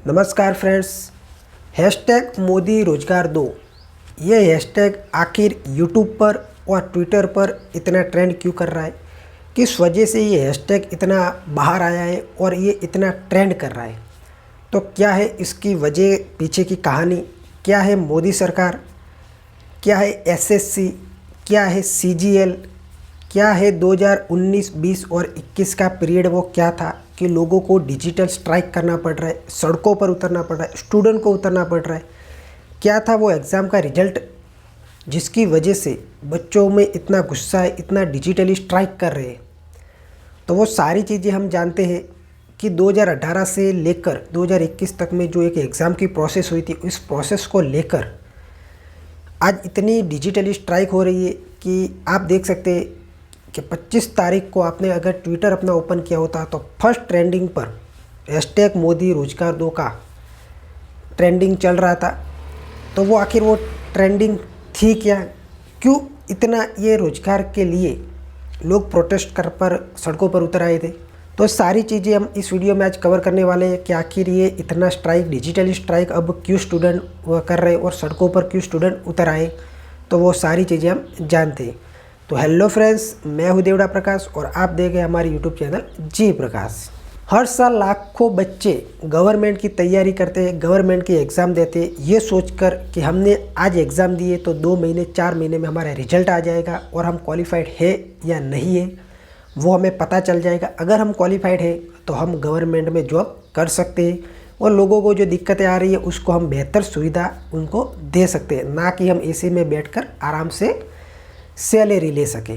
नमस्कार friends. Hashtag Modi रोजगार दो, ये हैशटैग आखिर यूट्यूब पर और ट्विटर पर इतना ट्रेंड क्यों कर रहा है? किस वजह से ये हैशटैग इतना बाहर आया है और ये इतना ट्रेंड कर रहा है? तो क्या है इसकी वजह, पीछे की कहानी क्या है? मोदी सरकार क्या है? एसएससी क्या है? सीजीएल क्या है? 2019, 20 और 21 का पीरियड वो क्या था कि लोगों को डिजिटल स्ट्राइक करना पड़ रहा है, सड़कों पर उतरना पड़ रहा है, स्टूडेंट को उतरना पड़ रहा है? क्या था वो एग्ज़ाम का रिजल्ट जिसकी वजह से बच्चों में इतना गुस्सा है, इतना डिजिटली स्ट्राइक कर रहे हैं? तो वो सारी चीज़ें हम जानते हैं कि 2018 से लेकर 2021 तक में जो एक एग्ज़ाम की प्रोसेस हुई थी, इस प्रोसेस को लेकर आज इतनी डिजिटली स्ट्राइक हो रही है कि आप देख सकते हैं कि 25 तारीख को आपने अगर ट्विटर अपना ओपन किया होता तो फर्स्ट ट्रेंडिंग पर हैशटैग मोदी रोजगार दो का ट्रेंडिंग चल रहा था। तो वो आखिर वो ट्रेंडिंग थी क्या? क्यों इतना ये रोजगार के लिए लोग प्रोटेस्ट कर पर सड़कों पर उतर आए थे? तो सारी चीज़ें हम इस वीडियो में आज कवर करने वाले हैं कि आखिर ये इतना स्ट्राइक, डिजिटली स्ट्राइक अब क्यों स्टूडेंट कर रहे और सड़कों पर क्यों स्टूडेंट उतर आए। तो वो सारी चीज़ें हम जानते हैं। तो हेलो फ्रेंड्स, मैं हूं देवड़ा प्रकाश और आप देख रहे हैं हमारे यूट्यूब चैनल जी प्रकाश। हर साल लाखों बच्चे गवर्नमेंट की तैयारी करते हैं, गवर्नमेंट की एग्ज़ाम देते हैं, ये सोचकर कि हमने आज एग्ज़ाम दिए तो 2 महीने 4 महीने में हमारा रिजल्ट आ जाएगा और हम क्वालिफाइड है या नहीं है वो हमें पता चल जाएगा। अगर हम क्वालिफाइड है तो हम गवर्नमेंट में जॉब कर सकते हैं और लोगों को जो दिक्कतें आ रही है उसको हम बेहतर सुविधा उनको दे सकते हैं, ना कि हम एसी में बैठकर आराम से सैलरी ले सके।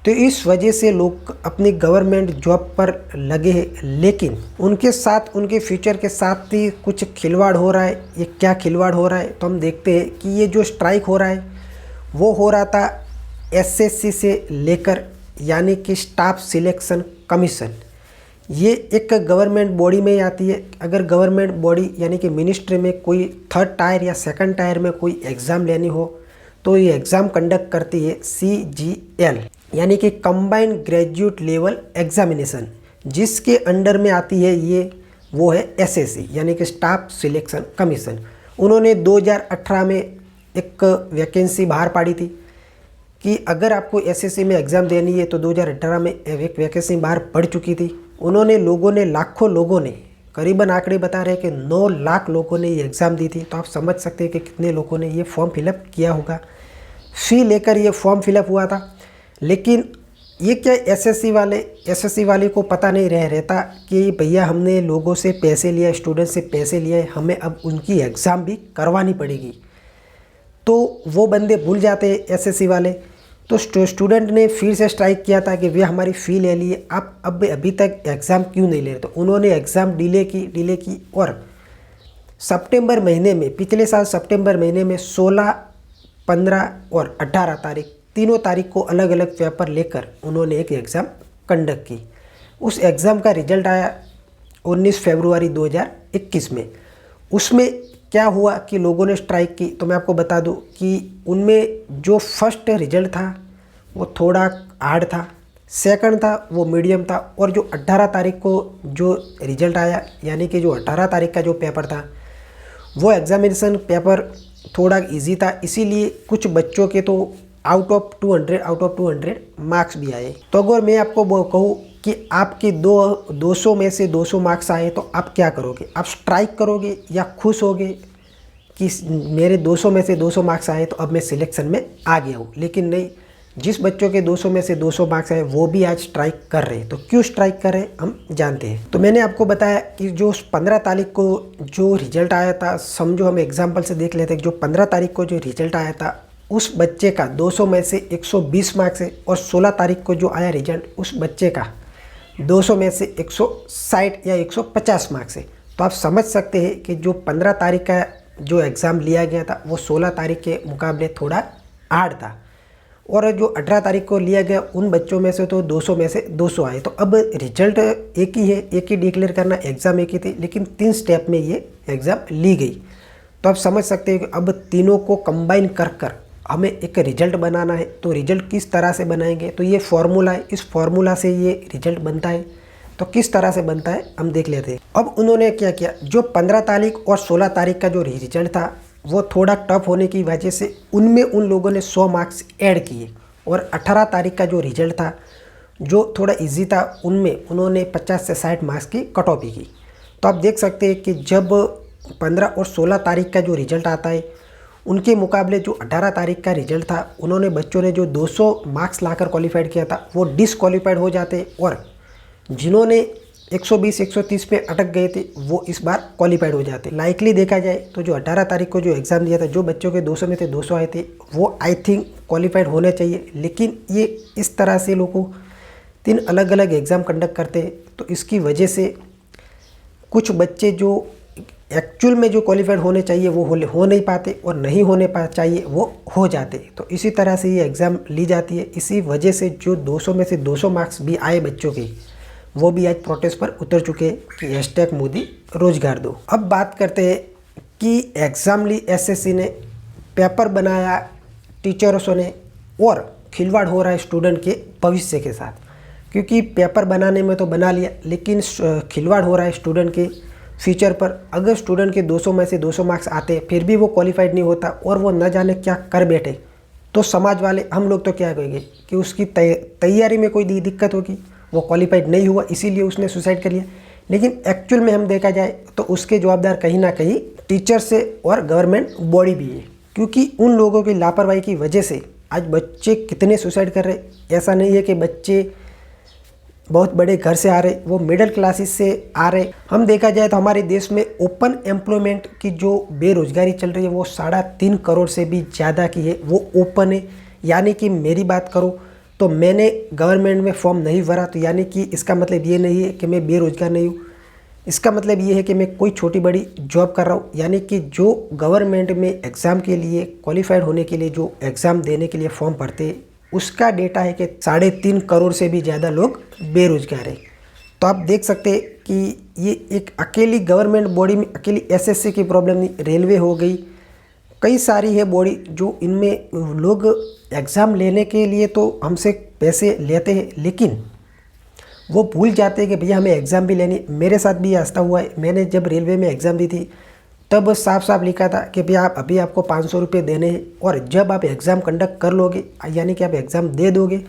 तो इस वजह से लोग अपनी गवर्नमेंट जॉब पर लगे हैं, लेकिन उनके साथ, उनके फ्यूचर के साथ ही कुछ खिलवाड़ हो रहा है। ये क्या खिलवाड़ हो रहा है? तो हम देखते हैं कि ये जो स्ट्राइक हो रहा है वो हो रहा था एसएससी से लेकर, यानी कि स्टाफ सिलेक्शन कमीशन। ये एक गवर्नमेंट बॉडी में आती है। अगर गवर्नमेंट बॉडी यानी कि मिनिस्ट्री में कोई 3rd टायर या 2nd टायर में कोई एग्ज़ाम लेनी हो तो ये एग्ज़ाम कंडक्ट करती है सीजीएल, यानी कि कंबाइंड ग्रेजुएट लेवल एग्जामिनेशन, जिसके अंडर में आती है ये, वो है एसएससी यानी कि स्टाफ सिलेक्शन कमीशन। उन्होंने 2018 में एक वैकेंसी बाहर पाड़ी थी कि अगर आपको एसएससी में एग्ज़ाम देनी है तो 2018 में एक वैकेंसी बाहर पड़ चुकी थी। उन्होंने, लोगों ने, लाखों लोगों ने, करीबन आंकड़े बता रहे हैं कि 9 लाख लोगों ने ये एग्ज़ाम दी थी। तो आप समझ सकते हैं कि कितने लोगों ने ये फॉर्म फिलअप किया होगा। फ़ी लेकर ये फॉर्म फिलअप हुआ था। लेकिन ये क्या, एसएससी वाले को पता नहीं रहता कि भैया हमने लोगों से पैसे लिया, स्टूडेंट से पैसे लिए, हमें अब उनकी एग्ज़ाम भी करवानी पड़ेगी। तो वो बंदे भूल जाते एसएससी वाले। तो स्टूडेंट ने फिर से स्ट्राइक किया था कि भैया हमारी फ़ी ले लिए, आप अब अभी तक एग्ज़ाम क्यों नहीं ले रहे? तो उन्होंने एग्ज़ाम डिले की और सितंबर महीने में, पिछले साल सितंबर महीने में 16, 15 और 18 तारीख, तीनों तारीख को अलग अलग पेपर लेकर उन्होंने एक एग्ज़ाम कंडक्ट की। उस एग्ज़ाम का रिजल्ट आया 19 फरवरी 2021 में। उसमें क्या हुआ कि लोगों ने स्ट्राइक की। तो मैं आपको बता दूं कि उनमें जो फर्स्ट रिजल्ट था वो थोड़ा हार्ड था, सेकंड था वो मीडियम था, और जो 18 तारीख को जो रिजल्ट आया, यानी कि जो 18 तारीख का जो पेपर था वो एग्ज़ामिनेशन पेपर थोड़ा इजी था। इसीलिए कुछ बच्चों के तो आउट ऑफ 200 मार्क्स भी आए। तो अगर मैं आपको वो कहूँ कि आपके 200 में से 200 मार्क्स आए तो आप क्या करोगे? आप स्ट्राइक करोगे या खुश होगे कि मेरे 200 में से 200 मार्क्स आए तो अब मैं सिलेक्शन में आ गया हूँ? लेकिन नहीं, जिस बच्चों के 200 में से 200 मार्क्स आए वो भी आज स्ट्राइक कर रहे हैं। तो क्यों स्ट्राइक कर रहे हैं हम जानते हैं। तो मैंने आपको बताया कि जो 15 तारीख को जो रिजल्ट आया था, समझो हम एग्जाम्पल से देख लेते हैं। जो 15 तारीख को जो रिजल्ट आया था उस बच्चे का 200 में से 120 मार्क्स है, और 16 तारीख को जो आया रिजल्ट उस बच्चे का 200 में से 160 या 150 मार्क्स है। तो आप समझ सकते हैं कि जो 15 तारीख का जो एग्ज़ाम लिया गया था वो 16 तारीख के मुकाबले थोड़ा हार्ड था, और जो 18 तारीख को लिया गया उन बच्चों में से तो 200 में से 200 आए। तो अब रिजल्ट एक ही है, एक ही डिक्लेयर करना, एग्ज़ाम एक ही थी, लेकिन 3 स्टेप में ये एग्ज़ाम ली गई। तो आप समझ सकते हैं कि अब तीनों को कंबाइन कर हमें एक रिजल्ट बनाना है। तो रिजल्ट किस तरह से बनाएंगे? तो ये फॉर्मूला है, इस फॉर्मूला से ये रिजल्ट बनता है। तो किस तरह से बनता है हम देख लेते हैं। अब उन्होंने क्या किया, जो 15 तारीख और 16 तारीख का जो रिजल्ट था वो थोड़ा टफ होने की वजह से उनमें उन लोगों ने 100 मार्क्स ऐड किए, और 18 तारीख का जो रिजल्ट था जो थोड़ा इजी था उनमें उन्होंने 50 से 60 मार्क्स की कटौती की। तो आप देख सकते हैं कि जब 15 और 16 तारीख का जो रिजल्ट आता है उनके मुकाबले जो 18 तारीख का रिजल्ट था, उन्होंने बच्चों ने जो 200 मार्क्स लाकर क्वालिफाइड किया था वो डिसक्वालीफाइड हो जाते, और जिन्होंने 120 130 पे अटक गए थे वो इस बार क्वालिफाइड हो जाते। लाइकली देखा जाए तो जो 18 तारीख को जो एग्ज़ाम दिया था, जो बच्चों के 200 में से 200 आए थे वो आई थिंक क्वालिफाइड होने चाहिए, लेकिन ये इस तरह से लोगों 3 अलग अलग एग्ज़ाम कंडक्ट करते हैं, तो इसकी वजह से कुछ बच्चे जो एक्चुअल में जो क्वालिफाइड होने चाहिए वो हो नहीं पाते, और नहीं होने चाहिए वो हो जाते। तो इसी तरह से ये एग्ज़ाम ली जाती है। इसी वजह से जो 200 में से 200 मार्क्स भी आए बच्चों के, वो भी आज प्रोटेस्ट पर उतर चुके कि हैशटैग मोदी रोजगार दो। अब बात करते हैं कि एग्ज़ाम ली एसएससी ने, पेपर बनाया टीचर्सों ने, और खिलवाड़ हो रहा है स्टूडेंट के भविष्य के साथ, क्योंकि पेपर बनाने में तो बना लिया लेकिन खिलवाड़ हो रहा है स्टूडेंट के फ्यूचर पर। अगर स्टूडेंट के 200 में से 200 मार्क्स आते फिर भी वो क्वालिफाइड नहीं होता और वो न जाने क्या कर बैठे, तो समाज वाले हम लोग तो क्या कहेंगे कि उसकी तैयारी में कोई दिक्कत होगी, वो क्वालिफाइड नहीं हुआ इसीलिए उसने सुसाइड कर लिया। लेकिन एक्चुअल में हम देखा जाए तो उसके जवाबदार कहीं ना कहीं टीचर से और गवर्नमेंट बॉडी भी है, क्योंकि उन लोगों की लापरवाही की वजह से आज बच्चे कितने सुसाइड कर रहे। ऐसा नहीं है कि बच्चे बहुत बड़े घर से आ रहे, वो मिडिल क्लासेस से आ रहे। हम देखा जाए तो हमारे देश में ओपन एम्प्लॉयमेंट की जो बेरोजगारी चल रही है वो 3.5 करोड़ से भी ज़्यादा की है, वो ओपन है। यानी कि मेरी बात करो तो मैंने गवर्नमेंट में फॉर्म नहीं भरा, तो यानी कि इसका मतलब ये नहीं है कि मैं बेरोजगार नहीं हूँ, इसका मतलब ये है कि मैं कोई छोटी बड़ी जॉब कर रहा हूँ। यानी कि जो गवर्नमेंट में एग्ज़ाम के लिए क्वालिफाइड होने के लिए जो एग्ज़ाम देने के लिए फॉर्म भरते, उसका डेटा है कि 3.5 करोड़ से भी ज़्यादा लोग बेरोजगार हैं। तो आप देख सकते हैं कि ये एक अकेली गवर्नमेंट बॉडी में अकेली एसएससी की प्रॉब्लम नहीं, रेलवे हो गई, कई सारी है बॉडी जो इनमें लोग एग्ज़ाम लेने के लिए तो हमसे पैसे लेते हैं, लेकिन वो भूल जाते हैं कि भैया हमें एग्ज़ाम भी लेनी। मेरे साथ भी ऐसा हुआ है, मैंने जब रेलवे में एग्ज़ाम दी थी तब साफ साफ लिखा था कि भैया आप अभी आपको 500 रुपये देने हैं, और जब आप एग्ज़ाम कंडक्ट कर लोगे यानी कि आप एग्ज़ाम दे दोगे,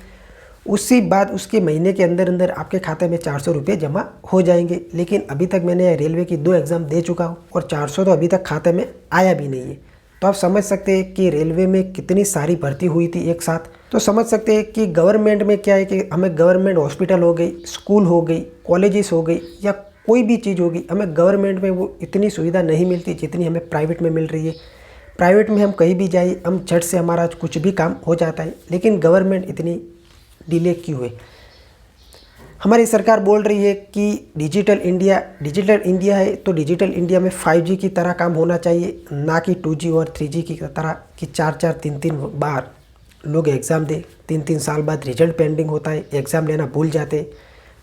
उसी बाद उसके महीने के अंदर अंदर आपके खाते में 400 रुपये जमा हो जाएंगे। लेकिन अभी तक मैंने रेलवे की 2 एग्ज़ाम दे चुका हूँ और 400 तो अभी तक खाते में आया भी नहीं है। तो आप समझ सकते हैं कि रेलवे में कितनी सारी भर्ती हुई थी एक साथ। तो समझ सकते हैं कि गवर्नमेंट में क्या है कि हमें गवर्नमेंट हॉस्पिटल हो गई, स्कूल हो गई, कॉलेजेस हो गई, या कोई भी चीज़ होगी, हमें गवर्नमेंट में वो इतनी सुविधा नहीं मिलती जितनी हमें प्राइवेट में मिल रही है। प्राइवेट में हम कहीं भी जाए, हम झट से हमारा कुछ भी काम हो जाता है, लेकिन गवर्नमेंट इतनी डिले क्यों है। हमारी सरकार बोल रही है कि डिजिटल इंडिया है, तो डिजिटल इंडिया में 5G की तरह काम होना चाहिए, ना कि 2G और 3G की तरह कि 4-4 3-3 बार लोग एग्ज़ाम दे, 3-3 साल बाद रिजल्ट पेंडिंग होता है, एग्ज़ाम लेना भूल जाते।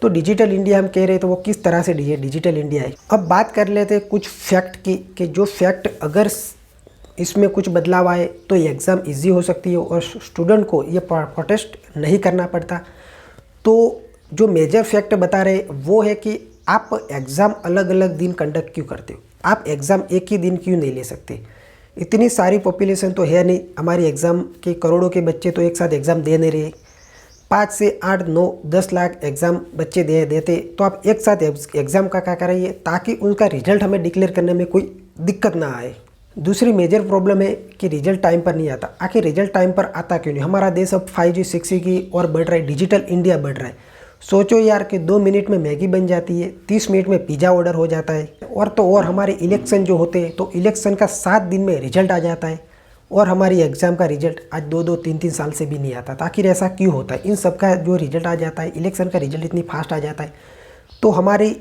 तो डिजिटल इंडिया हम कह रहे हैं तो वो किस तरह से डिजिटल इंडिया है। अब बात कर लेते हैं कुछ फैक्ट की कि जो फैक्ट अगर इसमें कुछ बदलाव आए तो ये एग्ज़ाम इजी हो सकती है और स्टूडेंट को ये प्रोटेस्ट नहीं करना पड़ता। तो जो मेजर फैक्ट बता रहे वो है कि आप एग्ज़ाम अलग अलग दिन कंडक्ट क्यों करते हो, आप एग्ज़ाम एक ही दिन क्यों नहीं ले सकते। इतनी सारी पॉपुलेशन तो है नहीं, हमारी एग्ज़ाम के करोड़ों के बच्चे तो एक साथ एग्ज़ाम दे नहीं रहे, 5 से 8 9 10 लाख एग्ज़ाम बच्चे देते, तो आप एक साथ एग्ज़ाम का क्या कराइए ताकि उनका रिजल्ट हमें डिक्लेयर करने में कोई दिक्कत ना आए। दूसरी मेजर प्रॉब्लम है कि रिजल्ट टाइम पर नहीं आता। आखिर रिजल्ट टाइम पर आता क्यों नहीं। हमारा देश अब 5G 6G की और बढ़ रहा है, डिजिटल इंडिया बढ़ रहा है। सोचो यार कि 2 मिनट में मैगी बन जाती है, 30 मिनट में पिज़्ज़ा ऑर्डर हो जाता है, और तो और हमारे इलेक्शन जो होते हैं तो इलेक्शन का 7 दिन में रिजल्ट आ जाता है, और हमारी एग्ज़ाम का रिजल्ट आज 2-2 3-3 साल से भी नहीं आता। तो आखिर ऐसा क्यों होता है। इन सब का जो रिजल्ट आ जाता है, इलेक्शन का रिजल्ट इतनी फास्ट आ जाता है, तो हमारी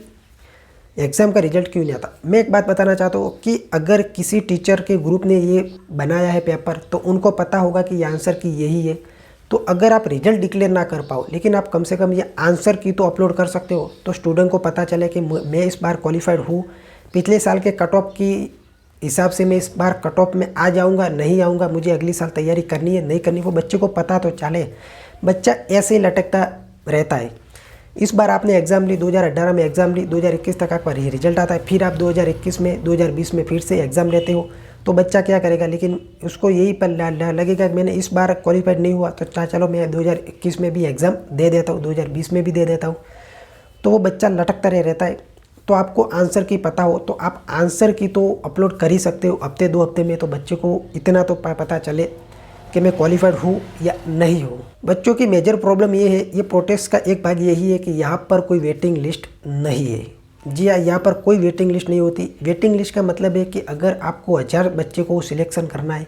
एग्ज़ाम का रिजल्ट क्यों नहीं आता। मैं एक बात बताना चाहता हूँ कि अगर किसी टीचर के ग्रुप ने ये बनाया है पेपर तो उनको पता होगा कि ये आंसर की यही है। तो अगर आप रिजल्ट डिक्लेयर ना कर पाओ लेकिन आप कम से कम ये आंसर की तो अपलोड कर सकते हो, तो स्टूडेंट को पता चले कि मैं इस बार क्वालिफाइड हूँ, पिछले साल के कट ऑफ की हिसाब से मैं इस बार कट ऑफ में आ जाऊँगा नहीं आऊँगा, मुझे अगली साल तैयारी करनी है नहीं करनी, वो बच्चे को पता तो चले। बच्चा ऐसे ही लटकता रहता है। इस बार आपने एग्ज़ाम ली, 2018 में एग्ज़ाम ली, 2021 तक आपका रिजल्ट आता है, फिर आप 2021 में 2020 में फिर से एग्ज़ाम लेते हो, तो बच्चा क्या करेगा? लेकिन उसको यही पर लगेगा कि मैंने इस बार क्वालिफाइड नहीं हुआ तो चलो मैं 2021 में भी एग्ज़ाम दे देता हूँ, 2020 में भी दे देता हूँ। तो वो बच्चा लटकता रहता है। तो आपको आंसर की पता हो तो आप आंसर की तो अपलोड कर ही सकते हो हफ्ते 2 हफ्ते में, तो बच्चे को इतना तो पता चले कि मैं क्वालिफाइड हूँ या नहीं हूँ। बच्चों की मेजर प्रॉब्लम ये है, ये प्रोटेस्ट का एक भाग यही है कि यहाँ पर कोई वेटिंग लिस्ट नहीं है। जी हाँ, यहाँ पर कोई वेटिंग लिस्ट नहीं होती। वेटिंग लिस्ट का मतलब है कि अगर आपको 1000 बच्चे को सिलेक्शन करना है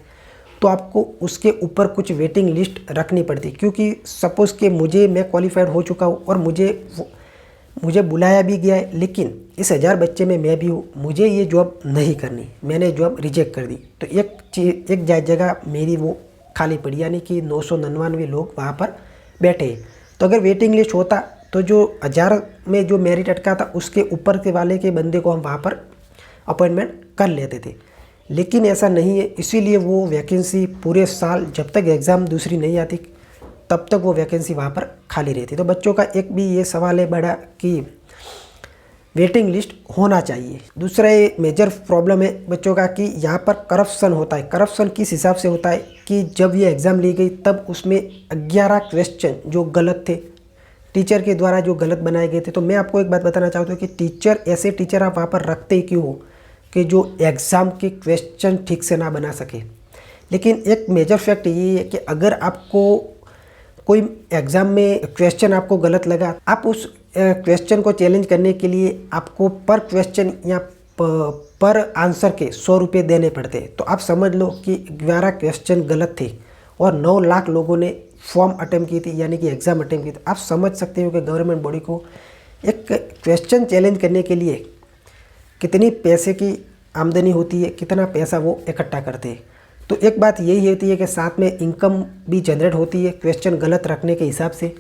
तो आपको उसके ऊपर कुछ वेटिंग लिस्ट रखनी पड़ती, क्योंकि सपोज़ कि मैं क्वालिफाइड हो चुका हूँ और मुझे बुलाया भी गया है, लेकिन इस 1000 बच्चे में मैं भी हूँ, मुझे ये जॉब नहीं करनी, मैंने जॉब रिजेक्ट कर दी, तो एक जगह मेरी वो खाली पड़ी, यानी कि 999 लोग वहाँ पर बैठे। तो अगर वेटिंग लिस्ट होता तो जो 1000 में जो मेरिट अटका था उसके ऊपर के वाले के बंदे को हम वहाँ पर अपॉइंटमेंट कर लेते थे, लेकिन ऐसा नहीं है। इसीलिए वो वैकेंसी पूरे साल जब तक एग्ज़ाम दूसरी नहीं आती तब तक वो वैकेंसी वहाँ पर खाली रहती। तो बच्चों का एक भी ये सवाल है बड़ा कि वेटिंग लिस्ट होना चाहिए। दूसरा ये मेजर प्रॉब्लम है बच्चों का कि यहाँ पर करप्शन होता है। करप्शन किस हिसाब से होता है कि जब ये एग्ज़ाम ली गई तब उसमें 11 क्वेश्चन जो गलत थे, टीचर के द्वारा जो गलत बनाए गए थे। तो मैं आपको एक बात बताना चाहता हूँ कि ऐसे टीचर आप वहाँ पर रखते ही क्यों हो कि जो एग्ज़ाम के क्वेश्चन ठीक से ना बना सके। लेकिन एक मेजर फैक्ट ये है कि अगर आपको कोई एग्ज़ाम में क्वेश्चन आपको गलत लगा, आप उस क्वेश्चन को चैलेंज करने के लिए आपको पर क्वेश्चन या पर आंसर के 100 रुपये देने पड़ते। तो आप समझ लो कि 11 क्वेश्चन गलत थे और 9 लाख लोगों ने फॉर्म अटेम्प्ट की थी, यानी कि एग्ज़ाम अटेम्प्ट की थी। आप समझ सकते हो कि गवर्नमेंट बॉडी को एक क्वेश्चन चैलेंज करने के लिए कितनी पैसे की आमदनी होती है, कितना पैसा वो इकट्ठा करते हैं। तो एक बात यही होती है कि साथ में इनकम भी जनरेट होती है क्वेश्चन गलत रखने के हिसाब से।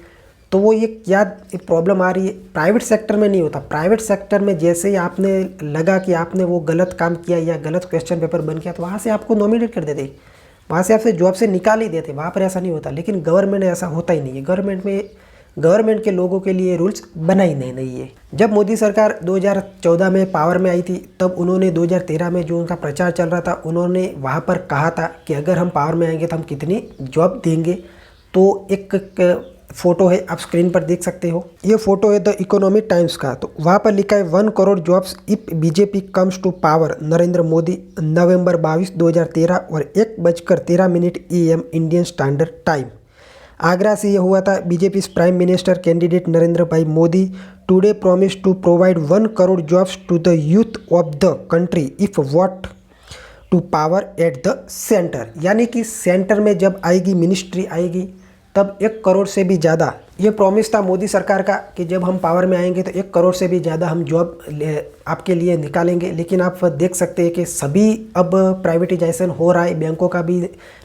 तो वो ये क्या प्रॉब्लम आ रही है, प्राइवेट सेक्टर में नहीं होता। प्राइवेट सेक्टर में जैसे ही आपने लगा कि आपने वो गलत काम किया या गलत क्वेश्चन पेपर बन गया तो वहाँ से आपको नॉमिनेट कर देते, वहाँ से आपसे जॉब से निकाल ही देते। वहाँ पर ऐसा नहीं होता, लेकिन गवर्नमेंट में ऐसा होता ही नहीं है। गवर्नमेंट के लोगों के लिए रूल्स बना ही नहीं है। जब मोदी सरकार 2014 में पावर में आई थी तब उन्होंने 2013 में जो उनका प्रचार चल रहा था, उन्होंने वहाँ पर कहा था कि अगर हम पावर में आएंगे तो हम कितनी जॉब देंगे। तो एक फ़ोटो है, आप स्क्रीन पर देख सकते हो। ये फ़ोटो है द इकोनॉमिक टाइम्स का। तो वहाँ पर लिखा है 1 crore jobs if BJP comes to power, Narendra Modi, November 22, 2013 और 1:13 AM Indian standard time. Agra से यह हुआ था। BJP prime minister candidate Narendra bhai Modi today promise to provide 1 crore jobs to the youth of the country if voted to power at the centre. यानी कि centre में जब आएगी मिनिस्ट्री आएगी तब 1 करोड़ से भी ज़्यादा, ये प्रॉमिस था मोदी सरकार का कि जब हम पावर में आएंगे तो 1 करोड़ से भी ज़्यादा हम जॉब आपके लिए निकालेंगे। लेकिन आप देख सकते हैं कि सभी अब प्राइवेटाइजेशन हो रहा है, बैंकों का भी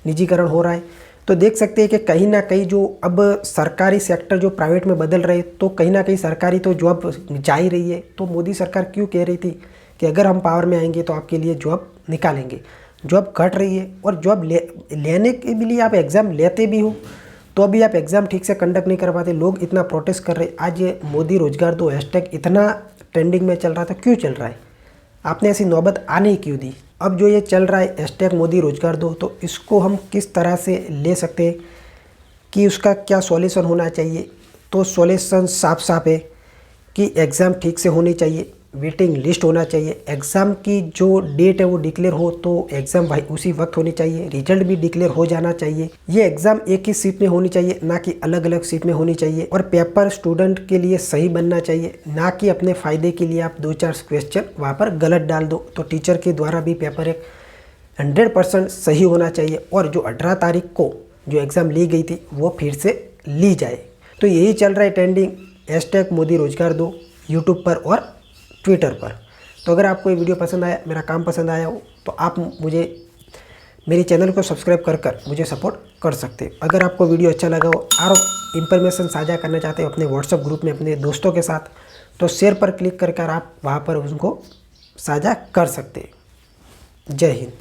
निजीकरण हो रहा है। तो देख सकते हैं कि कहीं ना कहीं जो अब सरकारी सेक्टर जो प्राइवेट में बदल रहे, तो कहीं ना कहीं सरकारी तो जॉब जा ही रही है। तो मोदी सरकार क्यों कह रही थी कि अगर हम पावर में आएंगे तो आपके लिए जॉब निकालेंगे। जॉब घट रही है और जॉब लेने के लिए आप एग्ज़ाम लेते भी हो तो अभी आप एग्ज़ाम ठीक से कंडक्ट नहीं कर पाते। लोग इतना प्रोटेस्ट कर रहे। आज ये मोदी रोजगार दो हैशटैग इतना ट्रेंडिंग में चल रहा था, क्यों चल रहा है? आपने ऐसी नौबत आने ही क्यों दी? अब जो ये चल रहा है हैशटैग मोदी रोजगार दो, तो इसको हम किस तरह से ले सकते हैं कि उसका क्या सॉल्यूशन होना चाहिए? तो सॉल्यूशन साफ साफ है कि एग्ज़ाम ठीक से होनी चाहिए, वेटिंग लिस्ट होना चाहिए, एग्ज़ाम की जो डेट है वो डिक्लेयर हो तो एग्ज़ाम भाई उसी वक्त होनी चाहिए, रिजल्ट भी डिक्लेयर हो जाना चाहिए। ये एग्ज़ाम एक ही सीट में होनी चाहिए, ना कि अलग अलग सीट में होनी चाहिए। और पेपर स्टूडेंट के लिए सही बनना चाहिए, ना कि अपने फ़ायदे के लिए आप 2-4 क्वेश्चन वहाँ पर गलत डाल दो। तो टीचर के द्वारा भी पेपर एक 100% सही होना चाहिए और जो 18 तारीख को जो एग्ज़ाम ली गई थी वो फिर से ली जाए। तो यही चल रहा है ट्रेंडिंग हैशटैग मोदी रोजगार दो यूट्यूब पर और ट्विटर पर। तो अगर आपको ये वीडियो पसंद आया, मेरा काम पसंद आया हो, तो आप मेरे चैनल को सब्सक्राइब कर मुझे सपोर्ट कर सकते हो। अगर आपको वीडियो अच्छा लगा हो और इन्फॉर्मेशन साझा करना चाहते हो अपने व्हाट्सएप ग्रुप में अपने दोस्तों के साथ, तो शेयर पर क्लिक कर आप वहाँ पर उनको साझा कर सकते हैं। जय हिंद।